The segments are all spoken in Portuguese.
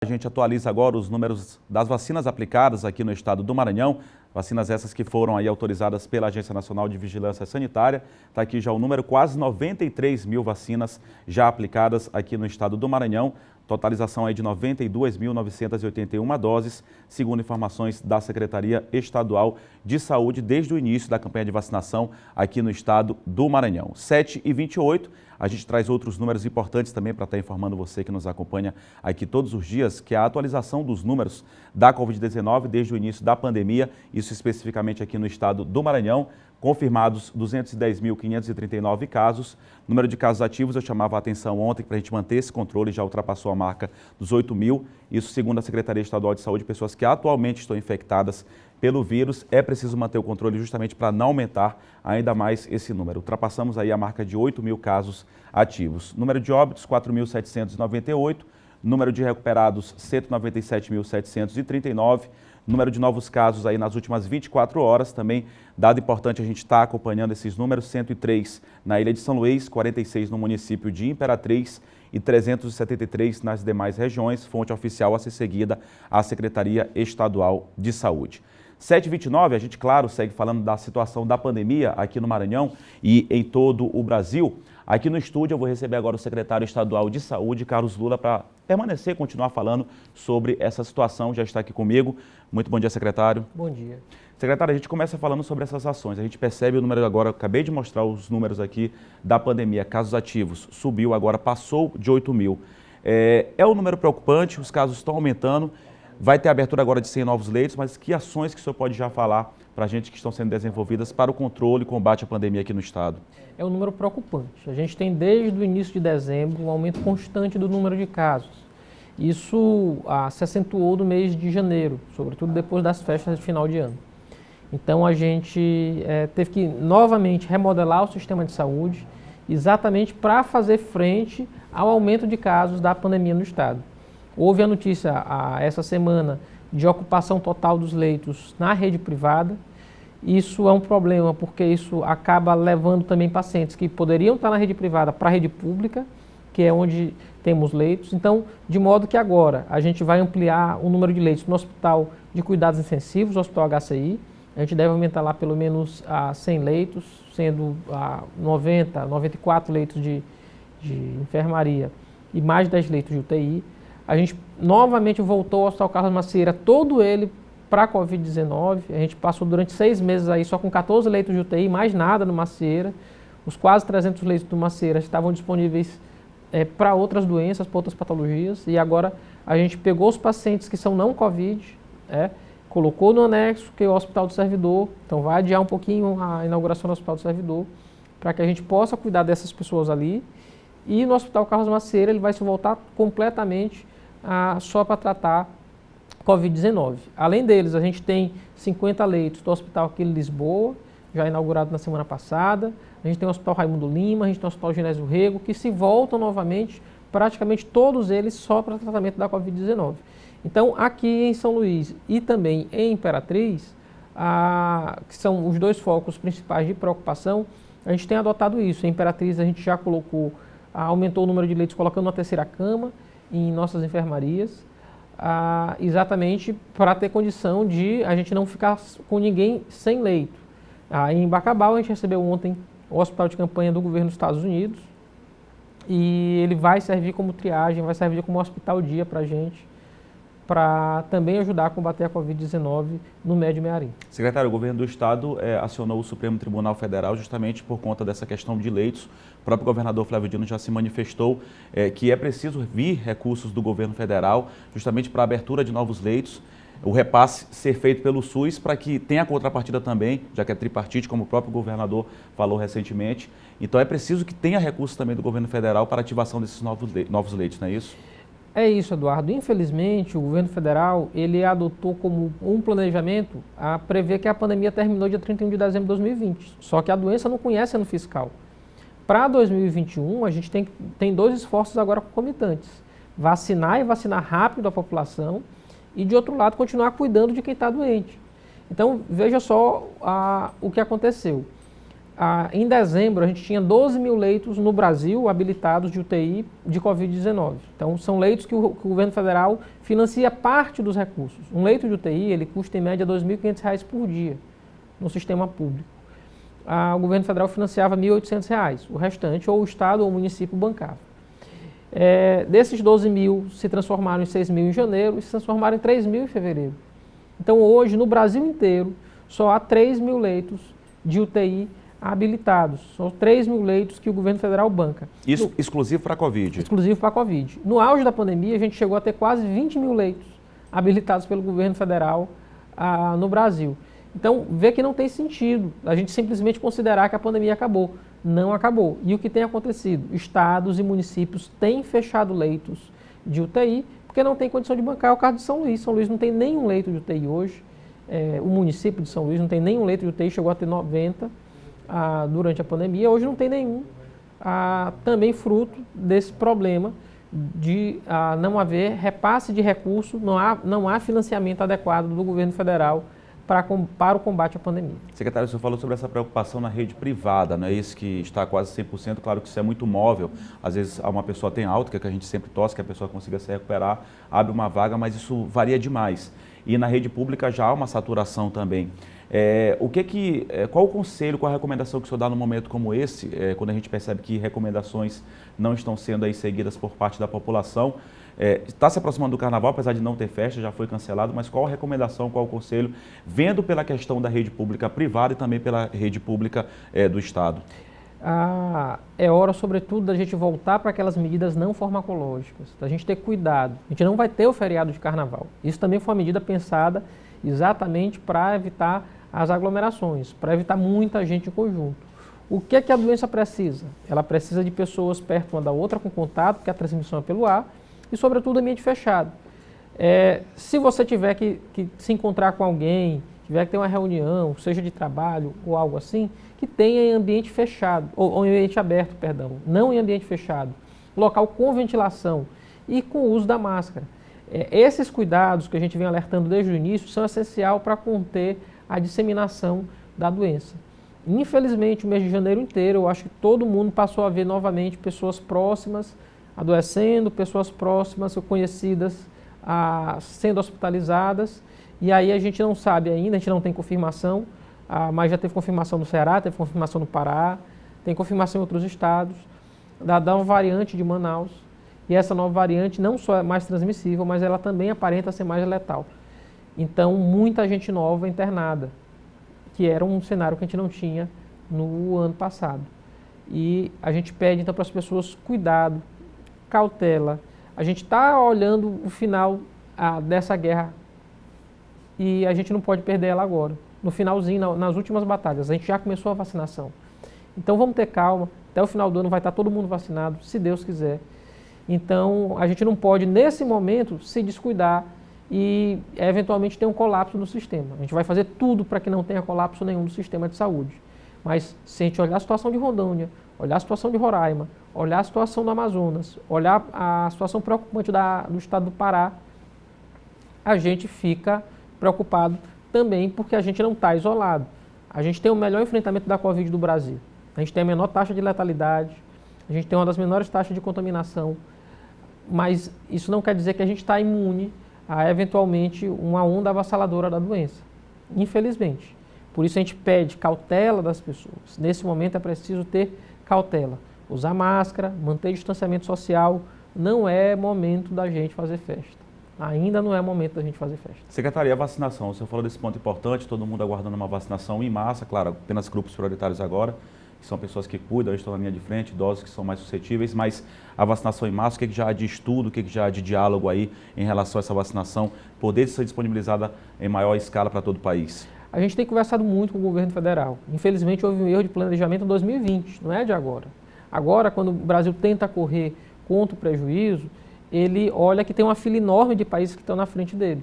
A gente atualiza agora os números das vacinas aplicadas aqui no estado do Maranhão, vacinas essas que foram aí autorizadas pela Agência Nacional de Vigilância Sanitária. Está aqui já o número, quase 93 mil vacinas já aplicadas aqui no estado do Maranhão. Totalização aí de 92.981 doses, segundo informações da Secretaria Estadual de Saúde, desde o início da campanha de vacinação aqui no estado do Maranhão. 7h28, a gente traz outros números importantes também para estar informando você que nos acompanha aqui todos os dias, que é a atualização dos números da Covid-19 desde o início da pandemia, isso especificamente aqui no estado do Maranhão. Confirmados 210.539 casos. Número de casos ativos, eu chamava a atenção ontem para a gente manter esse controle, já ultrapassou a marca dos 8 mil. Isso segundo a Secretaria Estadual de Saúde, pessoas que atualmente estão infectadas pelo vírus. É preciso manter o controle justamente para não aumentar ainda mais esse número. Ultrapassamos aí a marca de 8 mil casos ativos. Número de óbitos, 4.798. Número de recuperados, 197.739. Número de novos casos aí nas últimas 24 horas, também dado importante a gente está acompanhando esses números, 103 na Ilha de São Luís, 46 no município de Imperatriz e 373 nas demais regiões, fonte oficial a ser seguida à Secretaria Estadual de Saúde. 7h29, a gente, claro, segue falando da situação da pandemia aqui no Maranhão e em todo o Brasil. Aqui no estúdio eu vou receber agora o secretário estadual de Saúde, Carlos Lula, para permanecer e continuar falando sobre essa situação. Já está aqui comigo. Muito bom dia, secretário. Bom dia. Secretário, a gente começa falando sobre essas ações. A gente percebe o número agora, eu acabei de mostrar os números aqui da pandemia. Casos ativos subiu agora, passou de 8 mil. É um número preocupante, os casos estão aumentando. Vai ter abertura agora de 100 novos leitos, mas que ações que o senhor pode já falar para a gente que estão sendo desenvolvidas para o controle e combate à pandemia aqui no estado? É um número preocupante. A gente tem desde o início de dezembro um aumento constante do número de casos. Isso se acentuou no mês de janeiro, sobretudo depois das festas de final de ano. Então a gente teve que novamente remodelar o sistema de saúde exatamente para fazer frente ao aumento de casos da pandemia no estado. Houve a notícia essa semana de ocupação total dos leitos na rede privada. Isso é um problema porque isso acaba levando também pacientes que poderiam estar na rede privada para a rede pública, que é onde temos leitos. Então, de modo que agora a gente vai ampliar o número de leitos no Hospital de Cuidados Intensivos, o Hospital HCI. A gente deve aumentar lá pelo menos 100 leitos, sendo 94 leitos de enfermaria e mais 10 leitos de UTI. A gente novamente voltou ao Hospital Carlos Macieira, todo ele para a Covid-19. A gente passou durante 6 meses aí só com 14 leitos de UTI, mais nada no Macieira. Os quase 300 leitos do Macieira estavam disponíveis para outras doenças, para outras patologias. E agora a gente pegou os pacientes que são não Covid, colocou no anexo, que é o Hospital do Servidor. Então vai adiar um pouquinho a inauguração do Hospital do Servidor, para que a gente possa cuidar dessas pessoas ali. E no Hospital Carlos Macieira ele vai se voltar completamente só para tratar Covid-19. Além deles, a gente tem 50 leitos do Hospital aqui em Lisboa, já inaugurado na semana passada. A gente tem o Hospital Raimundo Lima, a gente tem o Hospital Genésio Rego, que se voltam novamente, praticamente todos eles só para tratamento da Covid-19. Então, aqui em São Luís e também em Imperatriz, que são os dois focos principais de preocupação, a gente tem adotado isso. Em Imperatriz, a gente já aumentou o número de leitos, colocando uma terceira cama em nossas enfermarias, exatamente para ter condição de a gente não ficar com ninguém sem leito. Em Bacabal, a gente recebeu ontem o hospital de campanha do governo dos Estados Unidos e ele vai servir como triagem, vai servir como hospital-dia para a gente, para também ajudar a combater a Covid-19 no Médio Mearim. Secretário, o governo do estado acionou o Supremo Tribunal Federal justamente por conta dessa questão de leitos. O próprio governador Flávio Dino já se manifestou que é preciso vir recursos do governo federal justamente para a abertura de novos leitos, o repasse ser feito pelo SUS para que tenha a contrapartida também, já que é tripartite, como o próprio governador falou recentemente. Então é preciso que tenha recursos também do governo federal para a ativação desses novos leitos, não é isso? É isso, Eduardo. Infelizmente, o governo federal ele adotou como um planejamento a prever que a pandemia terminou dia 31 de dezembro de 2020. Só que a doença não conhece ano fiscal. Para 2021, a gente tem dois esforços agora concomitantes. Vacinar e vacinar rápido a população e, de outro lado, continuar cuidando de quem está doente. Então, veja só o que aconteceu. em dezembro, a gente tinha 12 mil leitos no Brasil habilitados de UTI de Covid-19. Então, são leitos que o governo federal financia parte dos recursos. Um leito de UTI, ele custa em média R$ 2.500 por dia no sistema público. O governo federal financiava R$ 1.800, o restante ou o Estado ou o município bancava. Desses 12 mil se transformaram em 6 mil em janeiro e se transformaram em 3 mil em fevereiro. Então hoje, no Brasil inteiro, só há 3 mil leitos de UTI habilitados. São 3 mil leitos que o governo federal banca. Isso exclusivo para a Covid? Exclusivo para a Covid. No auge da pandemia, a gente chegou a ter quase 20 mil leitos habilitados pelo governo federal no Brasil. Então, vê que não tem sentido a gente simplesmente considerar que a pandemia acabou. Não acabou. E o que tem acontecido? Estados e municípios têm fechado leitos de UTI porque não tem condição de bancar. É o caso de São Luís. São Luís não tem nenhum leito de UTI hoje. O município de São Luís não tem nenhum leito de UTI, chegou a ter 90 durante a pandemia. Hoje não tem nenhum. Também fruto desse problema de não haver repasse de recursos, não há financiamento adequado do governo federal para o combate à pandemia. Secretário, o senhor falou sobre essa preocupação na rede privada, não é isso que está quase 100%, claro que isso é muito móvel, às vezes uma pessoa tem alta, que a gente sempre torce que a pessoa consiga se recuperar, abre uma vaga, mas isso varia demais. E na rede pública já há uma saturação também. Qual o conselho, qual a recomendação que o senhor dá num momento como esse, quando a gente percebe que recomendações não estão sendo aí seguidas por parte da população? Está se aproximando do Carnaval, apesar de não ter festa, já foi cancelado, mas qual a recomendação, qual o conselho, vendo pela questão da rede pública privada e também pela rede pública do Estado? É hora, sobretudo, da gente voltar para aquelas medidas não farmacológicas, da gente ter cuidado. A gente não vai ter o feriado de Carnaval. Isso também foi uma medida pensada exatamente para evitar as aglomerações, para evitar muita gente em conjunto. O que é que a doença precisa? Ela precisa de pessoas perto uma da outra com contato, porque a transmissão é pelo ar, e sobretudo ambiente fechado. Se você tiver que se encontrar com alguém, tiver que ter uma reunião, seja de trabalho ou algo assim, que tenha em ambiente fechado, ou em ambiente aberto, perdão, não em ambiente fechado, local com ventilação e com o uso da máscara. Esses cuidados que a gente vem alertando desde o início são essenciais para conter a disseminação da doença. Infelizmente, o mês de janeiro inteiro, eu acho que todo mundo passou a ver novamente pessoas próximas adoecendo, pessoas próximas ou conhecidas sendo hospitalizadas, e aí a gente não sabe ainda, a gente não tem confirmação, mas já teve confirmação no Ceará, teve confirmação no Pará, tem confirmação em outros estados, da nova variante de Manaus, e essa nova variante não só é mais transmissível, mas ela também aparenta ser mais letal. Então, muita gente nova internada, que era um cenário que a gente não tinha no ano passado. E a gente pede, então, para as pessoas cuidado, cautela. A gente está olhando o final dessa guerra e a gente não pode perder ela agora. No finalzinho, nas últimas batalhas, a gente já começou a vacinação. Então, vamos ter calma. Até o final do ano vai estar todo mundo vacinado, se Deus quiser. Então, a gente não pode, nesse momento, se descuidar e, eventualmente, ter um colapso no sistema. A gente vai fazer tudo para que não tenha colapso nenhum no sistema de saúde. Mas, se a gente olhar a situação de Rondônia, olhar a situação de Roraima, olhar a situação do Amazonas, olhar a situação preocupante do estado do Pará, a gente fica preocupado também porque a gente não está isolado. A gente tem o melhor enfrentamento da Covid do Brasil. A gente tem a menor taxa de letalidade, a gente tem uma das menores taxas de contaminação, mas isso não quer dizer que a gente está imune a, eventualmente, uma onda avassaladora da doença, infelizmente. Por isso a gente pede cautela das pessoas. Nesse momento é preciso ter cautela. Usar máscara, manter distanciamento social. Não é momento da gente fazer festa. Ainda não é momento da gente fazer festa. Secretaria, a vacinação. O senhor falou desse ponto importante, todo mundo aguardando uma vacinação em massa, claro, apenas grupos prioritários agora, que são pessoas que cuidam, estão na linha de frente, idosos que são mais suscetíveis, mas a vacinação em massa, o que já há de estudo, o que já há de diálogo aí em relação a essa vacinação, poder ser disponibilizada em maior escala para todo o país? A gente tem conversado muito com o governo federal. Infelizmente, houve um erro de planejamento em 2020, não é de agora. Agora, quando o Brasil tenta correr contra o prejuízo, ele olha que tem uma fila enorme de países que estão na frente dele.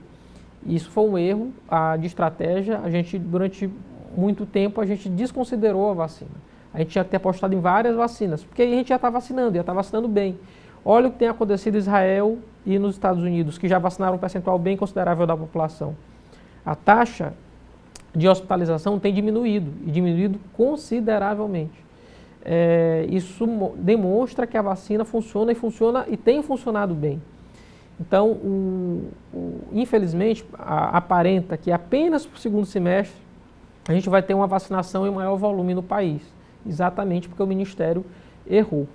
Isso foi um erro de estratégia. Durante muito tempo, a gente desconsiderou a vacina. A gente tinha que ter apostado em várias vacinas, porque a gente já está vacinando bem. Olha o que tem acontecido em Israel e nos Estados Unidos, que já vacinaram um percentual bem considerável da população. A taxa de hospitalização tem diminuído, e diminuído consideravelmente. Isso demonstra que a vacina funciona e tem funcionado bem. Então, infelizmente, aparenta que apenas para o segundo semestre a gente vai ter uma vacinação em maior volume no país, exatamente porque o Ministério errou.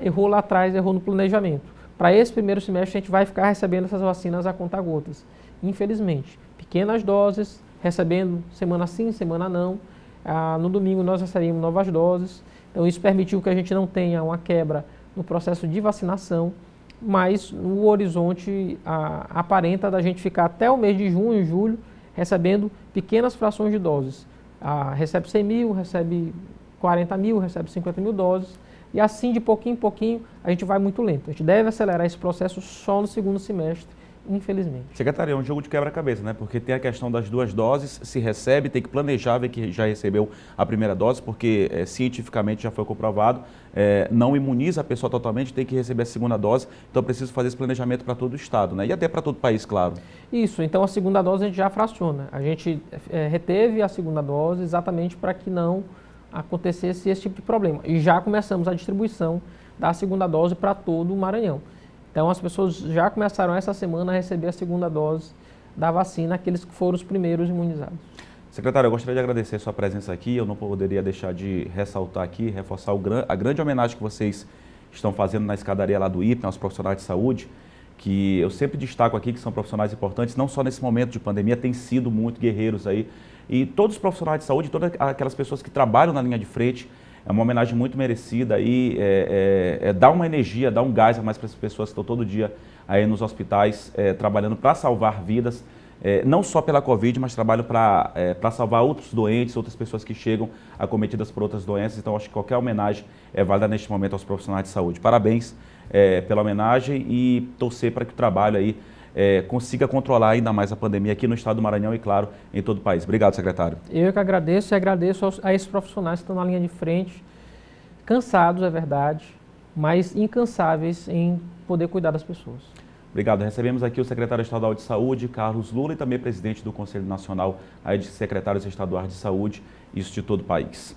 Errou lá atrás, errou no planejamento. Para esse primeiro semestre a gente vai ficar recebendo essas vacinas a conta-gotas, infelizmente. Pequenas doses, recebendo semana sim, semana não. No domingo nós recebemos novas doses, então isso permitiu que a gente não tenha uma quebra no processo de vacinação, mas o horizonte aparenta da gente ficar até o mês de junho e julho recebendo pequenas frações de doses. Recebe 100 mil, recebe 40 mil, recebe 50 mil doses, e assim de pouquinho em pouquinho a gente vai muito lento. A gente deve acelerar esse processo só no segundo semestre, infelizmente. Secretário, é um jogo de quebra-cabeça, né? Porque tem a questão das 2 doses, se recebe, tem que planejar, ver que já recebeu a primeira dose, porque cientificamente já foi comprovado, não imuniza a pessoa totalmente, tem que receber a segunda dose, então preciso fazer esse planejamento para todo o estado, né? E até para todo o país, claro. Isso, então a segunda dose a gente já fraciona. A gente reteve a segunda dose exatamente para que não acontecesse esse tipo de problema. E já começamos a distribuição da segunda dose para todo o Maranhão. Então, as pessoas já começaram essa semana a receber a segunda dose da vacina, aqueles que foram os primeiros imunizados. Secretário, eu gostaria de agradecer a sua presença aqui. Eu não poderia deixar de ressaltar aqui, reforçar a grande homenagem que vocês estão fazendo na escadaria lá do IPNE, aos profissionais de saúde, que eu sempre destaco aqui que são profissionais importantes, não só nesse momento de pandemia, têm sido muito guerreiros aí. E todos os profissionais de saúde, todas aquelas pessoas que trabalham na linha de frente, é uma homenagem muito merecida e dá uma energia, dá um gás a mais para essas pessoas que estão todo dia aí nos hospitais trabalhando para salvar vidas, não só pela Covid, mas trabalham para salvar outros doentes, outras pessoas que chegam acometidas por outras doenças. Então, acho que qualquer homenagem é válida neste momento aos profissionais de saúde. Parabéns pela homenagem e torcer para que o trabalho aí consiga controlar ainda mais a pandemia aqui no estado do Maranhão e, claro, em todo o país. Obrigado, secretário. Eu que agradeço e agradeço a esses profissionais que estão na linha de frente, cansados, é verdade, mas incansáveis em poder cuidar das pessoas. Obrigado. Recebemos aqui o secretário estadual de saúde, Carlos Lula, e também presidente do Conselho Nacional de Secretários Estaduais de Saúde, isso de todo o país.